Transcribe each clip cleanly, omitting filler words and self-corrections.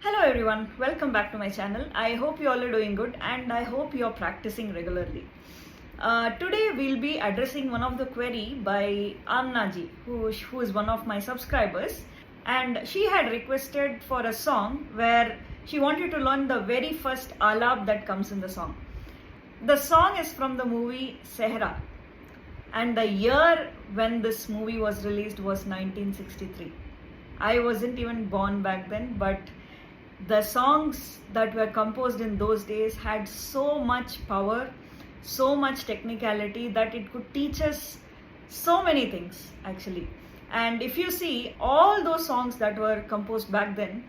Hello everyone, welcome back to my channel. I hope you all are doing good and I hope you are practicing regularly. Today we'll be addressing one of the query by Annaji, who is one of my subscribers, and she had requested for a song where she wanted to learn the very first alap that comes in the song. The song is from the movie Sehra, and the year when this movie was released was 1963. I wasn't even born back then, but the songs that were composed in those days had so much power, so much technicality that it could teach us so many things actually. And if you see, all those songs that were composed back then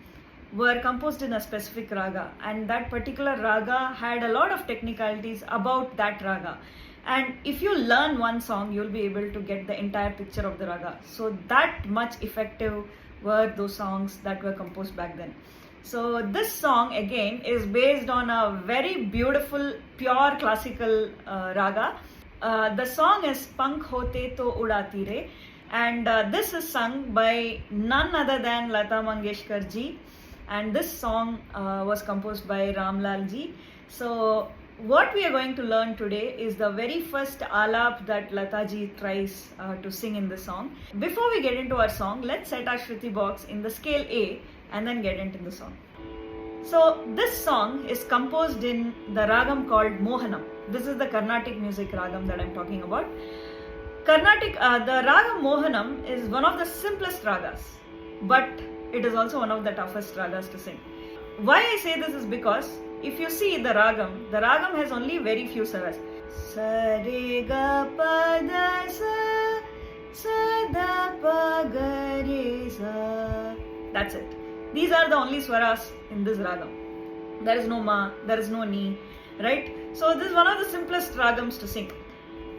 were composed in a specific raga, and that particular raga had a lot of technicalities about that raga. And if you learn one song, you'll be able to get the entire picture of the raga. So that much effective were those songs that were composed back then. So this song again is based on a very beautiful pure classical raga. The song is Pankh, Hote to Aati re, and this is sung by none other than Lata Mangeshkar ji, and this song was composed by Ramlal ji. So what we are going to learn today is the very first alap that Lata ji tries to sing in the song. Before we get into our song, let's set our Shruti box in the scale A and then get into the song. So this song is composed in the ragam called Mohanam. This is the Carnatic music ragam that I'm talking about. The ragam Mohanam is one of the simplest ragas, but it is also one of the toughest ragas to sing. Why I say this is because if you see the ragam has only very few swaras. Sa re ga pa da sa da pa ga re sa. That's it. These are the only swaras in this ragam. There is no ma, there is no ni, right? So this is one of the simplest ragams to sing.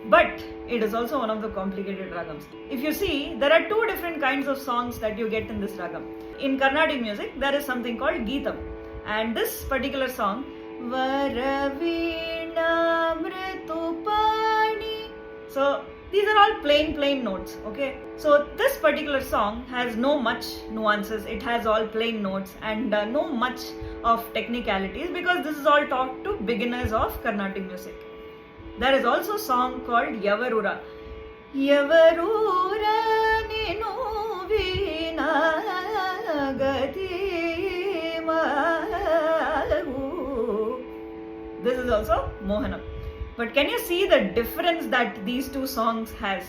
But it is also one of the complicated ragams. If you see, there are two different kinds of songs that you get in this ragam. In Carnatic music, there is something called Geetam. And this particular song, Varavina Mritupani. So these are all plain notes, okay? So this particular song has no much nuances. It has all plain notes and no much of technicalities because this is all taught to beginners of Carnatic music. There is also a song called Yavarura. Yavarura ninu vina gati magu. This is also Mohanam. But can you see the difference that these two songs has?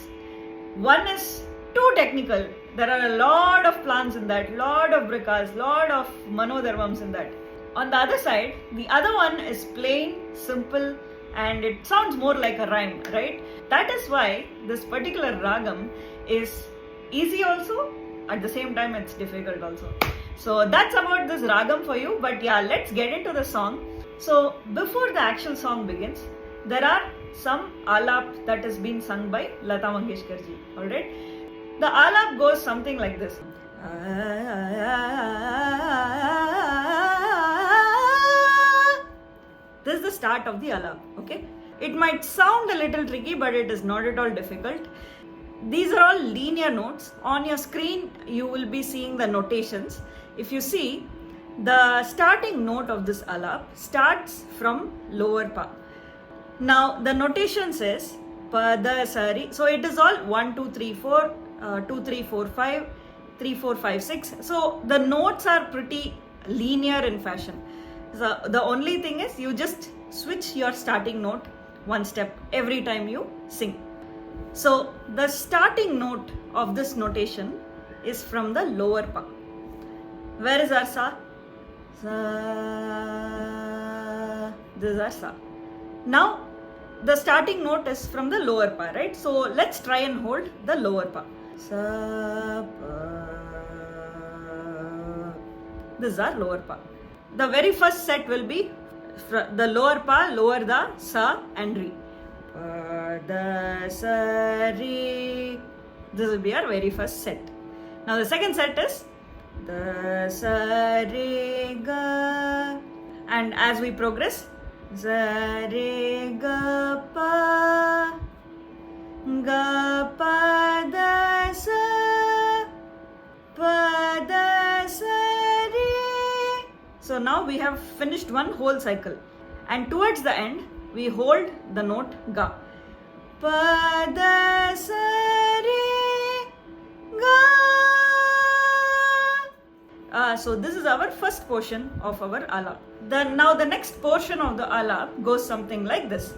One is too technical. There are a lot of plans in that, lot of brikas, lot of manodharmams in that. On the other side, the other one is plain, simple, and it sounds more like a rhyme, right? That is why this particular ragam is easy also, at the same time it's difficult also. So that's about this ragam for you, but yeah, let's get into the song. So before the actual song begins, there are some alap that has been sung by Lata Mangeshkar ji, alright? The alap goes something like this. This is the start of the alap, okay? It might sound a little tricky, but it is not at all difficult. These are all linear notes. On your screen, you will be seeing the notations. If you see, the starting note of this alap starts from lower pa. Now the notation says pada sari. So it is all 1, 2, 3, 4, 2, 3, 4, 5, 3, 4, 5, 6. So the notes are pretty linear in fashion. So the only thing is you just switch your starting note one step every time you sing. So the starting note of this notation is from the lower pa. Where is our sa? Sa. This is our sa. Now the starting note is from the lower pa, right? So let's try and hold the lower pa. Sa pa. This is our lower pa. The very first set will be the lower pa, lower the sa and re. Pa da sa re. This will be our very first set. Now the second set is da sa re ga. And as we progress, za re ga pa da sa pa da sa re So now we have finished one whole cycle, and towards the end we hold the note ga. Pa da sa re ga. So this is our first portion of our alap. Now the next portion of the alap goes something like this.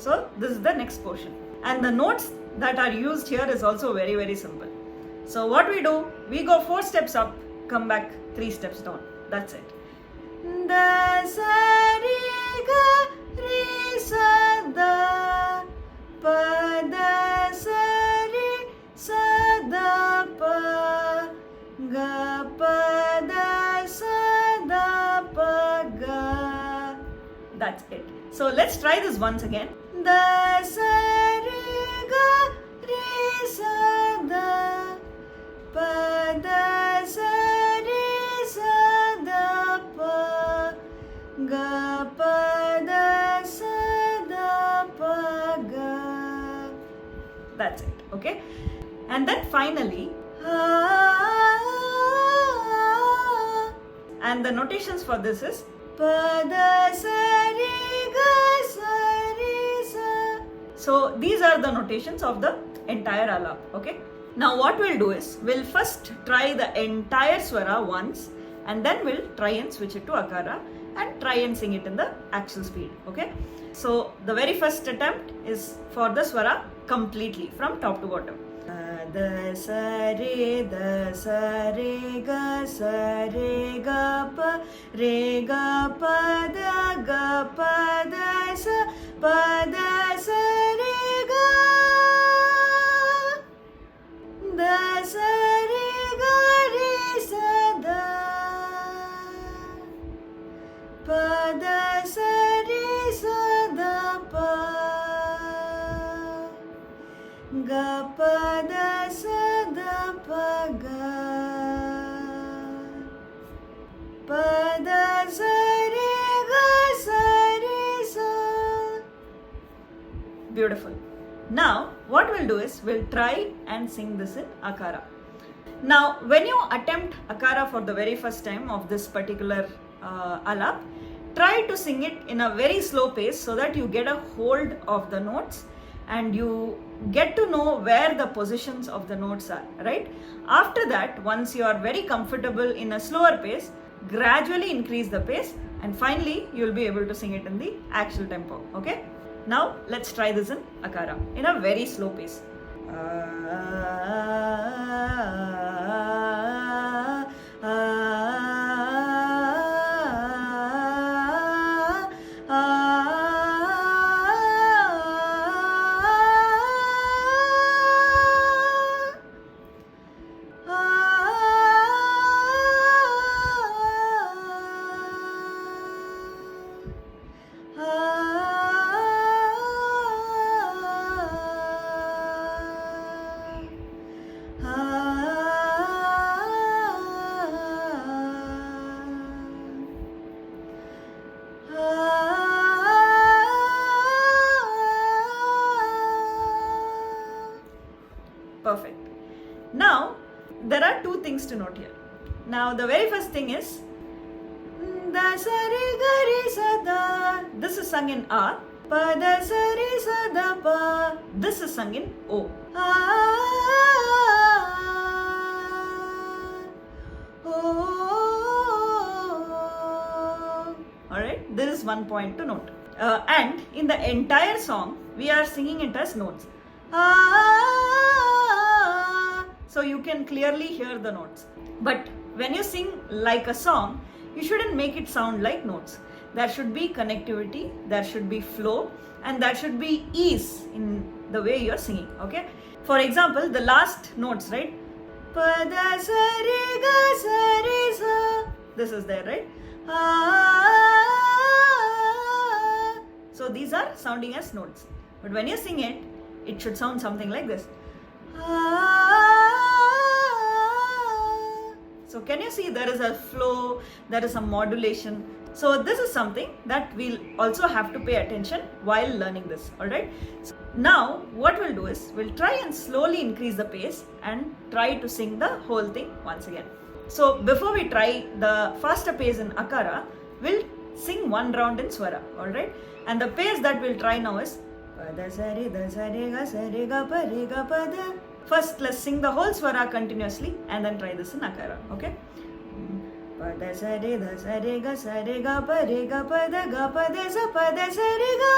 So this is the next portion, and the notes that are used here is also very, very simple. So what we do, we go 4 steps up, come back 3 steps down. That's it. Da sa re ga re sa da pa da sa re sa da pa ga pa da sa da pa ga. That's it. So let's try this once again. Da sa re ga re sa da pa da sa re sa da pa ga pa da sa da pa ga. That's it. Okay, and then finally and the notations for this is pa da sa re ga sa re sa. So these are the notations of the entire alap. Okay, now what we'll do is we'll first try the entire swara once, and then we'll try and switch it to akara and try and sing it in the actual speed. Okay, so the very first attempt is for the swara completely from top to bottom. Da sa re ga sa re ga pa da sa re ga da sa re ga re sa da pa da sa re sa da pa ga pa da sa da pa ga pa da sa re ga sa re sa. Beautiful. Now what we'll do is we'll try and sing this in akara. Now when you attempt akara for the very first time of this particular alap, try to sing it in a very slow pace so that you get a hold of the notes and you get to know where the positions of the notes are, right? After that, once you are very comfortable in a slower pace, gradually increase the pace, and finally you'll be able to sing it in the actual tempo. Okay, now let's try this in akara in a very slow pace. Perfect. Now there are 2 things to note here. Now the very first thing is da sa re ga re sa da. This is sung in A. Pa da sa re sa da pa. This is sung in O. Alright, this is one point to note. And in the entire song, we are singing it as notes. So you can clearly hear the notes. But when you sing like a song, you shouldn't make it sound like notes. There should be connectivity, there should be flow, and there should be ease in the way you're singing. Okay? For example, the last notes, right? Pa da sa re ga sa re sa. This is there, right? So these are sounding as notes. But when you sing it, it should sound something like this. So can you see there is a flow, there is a modulation. So this is something that we'll also have to pay attention while learning this, alright? So now what we'll do is, we'll try and slowly increase the pace and try to sing the whole thing once again. So before we try the faster pace in Akara, we'll sing one round in Swara, alright? And the pace that we'll try now is Pada sari da sari ga sari ga pa re ga pa da. First, let's sing the whole Swara continuously and then try this in Akara, okay? Pada sari da sari ga pa re ga pa da sa pa da sari ga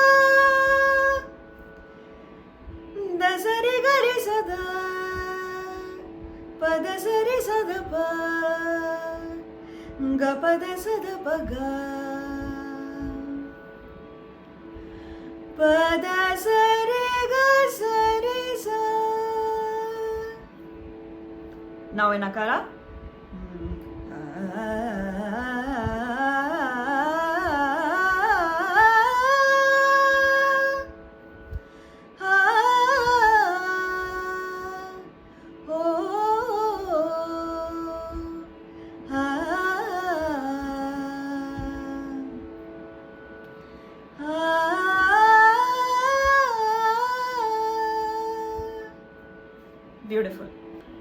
da sari ga re sa da pa da sari sa da pa ga pa da sa da pa ga pa da sari ga sari sa. Now in Akara. Beautiful.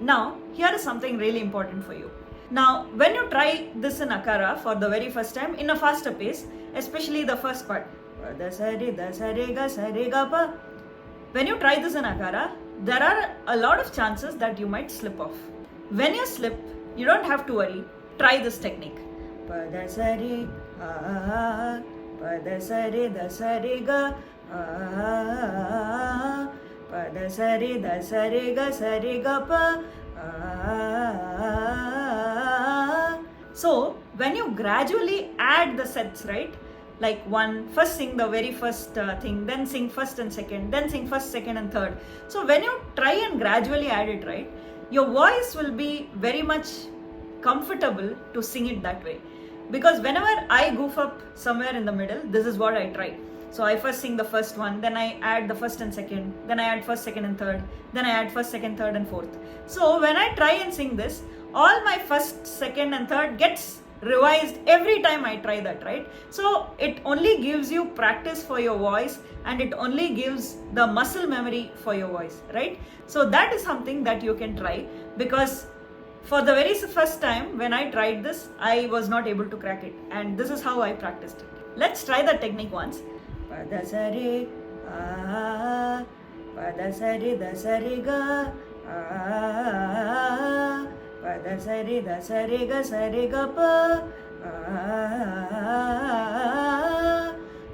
Now, here is something really important for you. Now, when you try this in Akara for the very first time in a faster pace, especially the first part, when you try this in Akara, there are a lot of chances that you might slip off. When you slip, you don't have to worry. Try this technique. Pada sari da sari ga pa. So when you gradually add the sets, right? Like first sing the very first thing, then sing first and second, then sing first, second and third. So when you try and gradually add it, right, your voice will be very much comfortable to sing it that way. Because whenever I goof up somewhere in the middle, this is what I try. So I first sing the first one, then I add the first and second, then I add first, second and third, then I add first, second, third and fourth. So when I try and sing this, all my first, second and third gets revised every time I try that, right? So it only gives you practice for your voice and it only gives the muscle memory for your voice, right? So that is something that you can try, because for the very first time when I tried this, I was not able to crack it, and this is how I practiced it. Let's try the technique once. Pada sari pada sari da sari ga pada sari da sari ga pa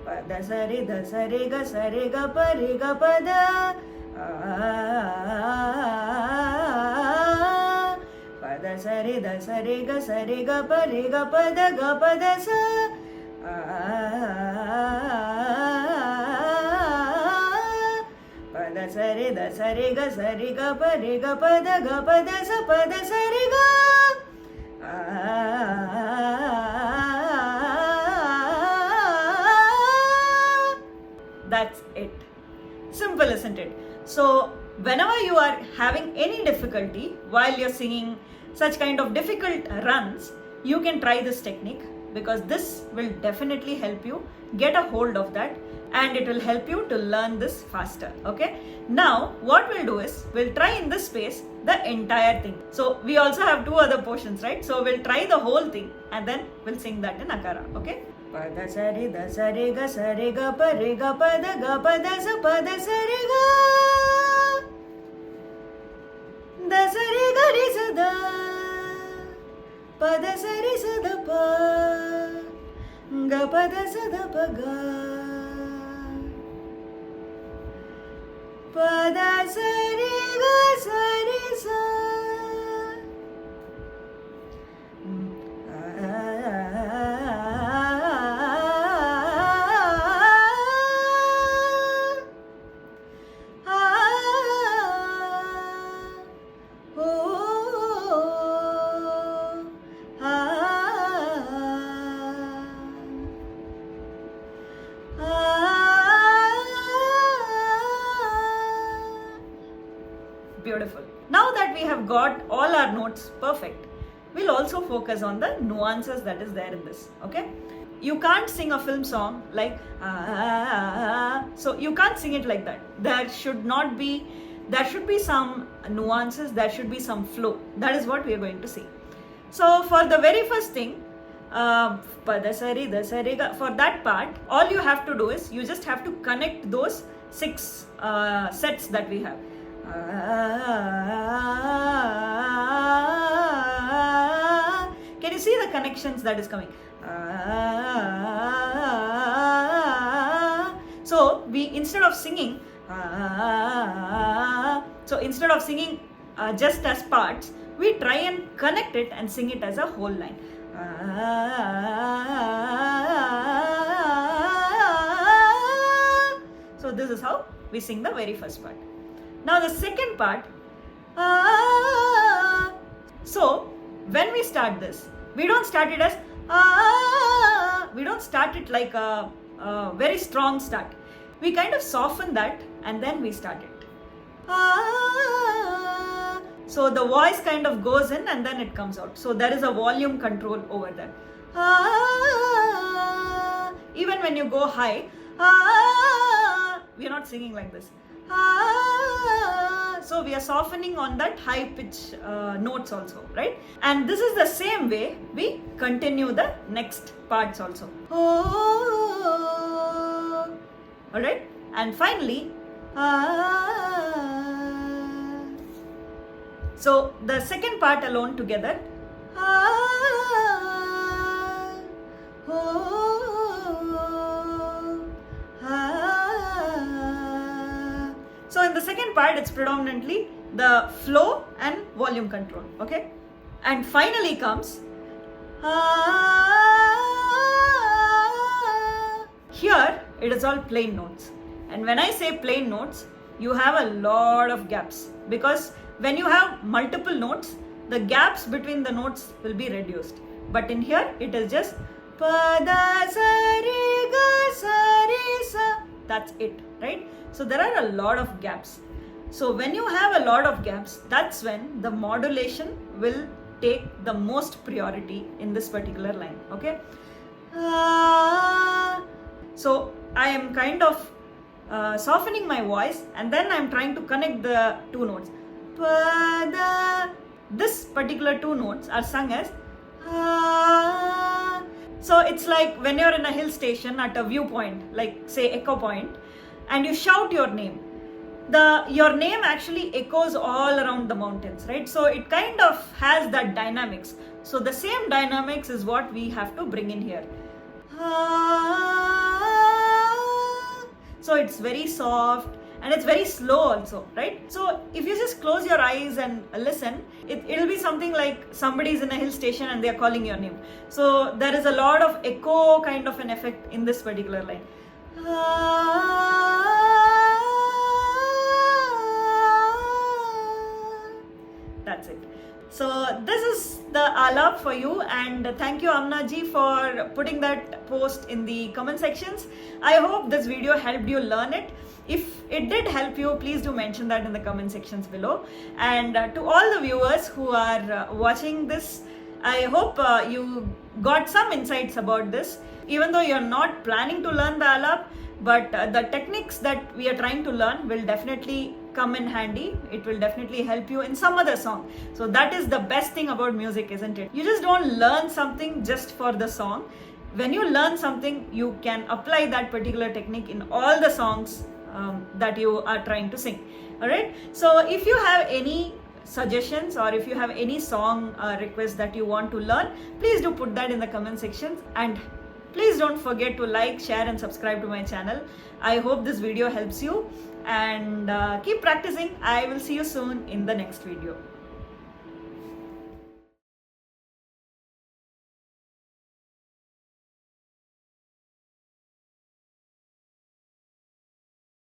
pada sari da sari ga pa re ga pa da pada sari da sari ga pa re ga pa da sa pada sari da sari ga pa re ga pa da sa pa da sari ga. That's it. Simple, isn't it? So whenever you are having any difficulty while you're singing such kind of difficult runs, you can try this technique, because this will definitely help you get a hold of that and it will help you to learn this faster, okay? Now, what we'll do is, we'll try in this space the entire thing. So, we also have two other portions, right? So, we'll try the whole thing and then we'll sing that in Akara, okay? Pada sari da sari ga pa re ga pa da sa pa da sari ga da sari ga re sa da pa da sari sa da pa ga pa da sa da pa ga pa da sari ga sari sa. Beautiful. Now that we have got all our notes perfect, we'll also focus on the nuances that is there in this, okay? you can't sing a film song like so you can't sing it like that. There should be some nuances, there should be some flow. That is what we are going to see. So for the very first thing, pada sari da sari ga, for that part, all you have to do is you just have to connect those 6 sets that we have. Can you see the connections that is coming? So we, instead of singing just as parts, we try and connect it and sing it as a whole line. So this is how we sing the very first part. Now the second part, so when we start this, we don't start it as we don't start it like a very strong start. We kind of soften that and then we start it. So the voice kind of goes in and then it comes out. So there is a volume control over there. Even when you go high, we are not singing like this. So we are softening on that high pitch notes also, right? And this is the same way we continue the next parts also. Alright? And finally, so the second part alone together. So in the second part, it's predominantly the flow and volume control, okay? And finally comes, here it is all plain notes. And when I say plain notes, you have a lot of gaps, because when you have multiple notes, the gaps between the notes will be reduced. But in here, it is just pada sa re ga sa re sa. That's it, right? So there are a lot of gaps. So when you have a lot of gaps, that's when the modulation will take the most priority in this particular line, okay? So I am kind of softening my voice and then I'm trying to connect the 2 notes. This particular 2 notes are sung as so it's like when you're in a hill station at a viewpoint, like say Echo Point, and you shout your name. Your name actually echoes all around the mountains, right? So it kind of has that dynamics. So the same dynamics is what we have to bring in here. So it's very soft and it's very slow also, right? So if you just close your eyes and listen, it'll be something like somebody's in a hill station and they're calling your name. So there is a lot of echo kind of an effect in this particular line. That's it. So this is the alap for you, and thank you Amna ji for putting that post in the comment sections. I hope this video helped you learn it. If it did help you, please do mention that in the comment sections below. And to all the viewers who are watching this, I hope you got some insights about this. Even though you're not planning to learn the alap, but the techniques that we are trying to learn will definitely come in handy. It will definitely help you in some other song. So that is the best thing about music, isn't it? You just don't learn something just for the song. When you learn something, you can apply that particular technique in all the songs that you are trying to sing. Alright, so if you have any suggestions or if you have any song requests that you want to learn, please do put that in the comment sections, and please don't forget to like, share and subscribe to my channel. I hope this video helps you, and keep practicing. I will see you soon in the next video.